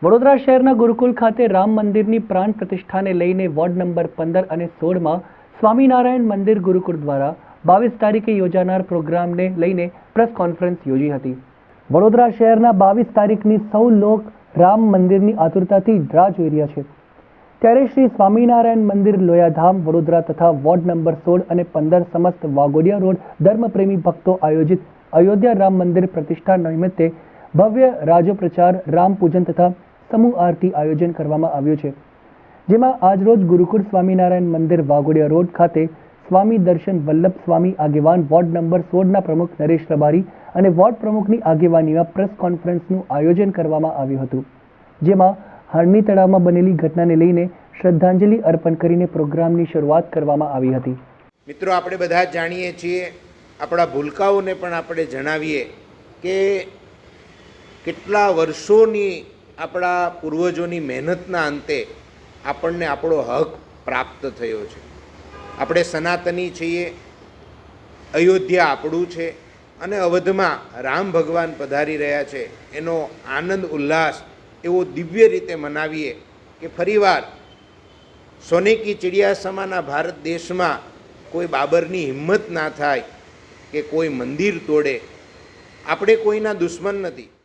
વડોદરા શહેરના ગુરુકુલ ખાતે રામ મંદિરની પ્રાણ પ્રતિષ્ઠાને લઈને વોર્ડ નંબર 15 અને 16માં સ્વામિનારાયણ મંદિર ગુરુકુળ દ્વારા 22 તારીખે યોજાનાર પ્રોગ્રામને લઈને પ્રેસ કોન્ફરન્સ યોજી હતી। વડોદરા શહેરના 22 તારીખની સૌ લોક રામ મંદિરની આતુરતાથી રાહ જોઈ રહ્યા છે। ત્યારે શ્રી સ્વામિનારાયણ મંદિર લોયાધામ વડોદરા તથા વોર્ડ નંબર 16 અને 15 સમસ્ત વાઘોડિયા રોડ ધર્મપ્રેમી ભક્તો આયોજિત અયોધ્યા રામ મંદિર પ્રતિષ્ઠા નિમિત્તે ભવ્ય રાજો પ્રચાર, રામ પૂજન તથા समूह आरती आयोजन करवामां आव्युं छे। जेमां આજરોજ ગુરુકુળ સ્વામિનારાયણ મંદિર વાઘોડિયા રોડ ખાતે સ્વામી દર્શન વલ્લભ સ્વામી આગેવાન વોર્ડ નંબર 16ના પ્રમુખ નરેશ રબારી અને વોર્ડ પ્રમુખની આગેવાનીમાં પ્રેસ કોન્ફરન્સનું આયોજન કરવામાં આવ્યું હતું। જેમાં હરણી તળાવમાં બનેલી ઘટનાને લઈને શ્રદ્ધાંજલિ અર્પણ કરીને પ્રોગ્રામની શરૂઆત કરવામાં આવી હતી। મિત્રો, આપણે બધા જાણીએ છીએ, આપણા ભૂલકાઓને પણ આપણે જણાવીએ કે કેટલા વર્ષોની આપણા પૂર્વજોની મહેનતના અંતે આપણને આપણો હક પ્રાપ્ત થયો છે। આપણે સનાતની છીએ, અયોધ્યા આપણું છે અને અવધમાં રામ ભગવાન પધારી રહ્યા છે। એનો આનંદ ઉલ્લાસ એવો દિવ્ય રીતે મનાવીએ કે ફરીવાર સોને કી ચિડિયા સમાના ભારત દેશમાં કોઈ બાબરની હિંમત ના થાય કે કોઈ મંદિર તોડે। આપણે કોઈના દુશ્મન નથી।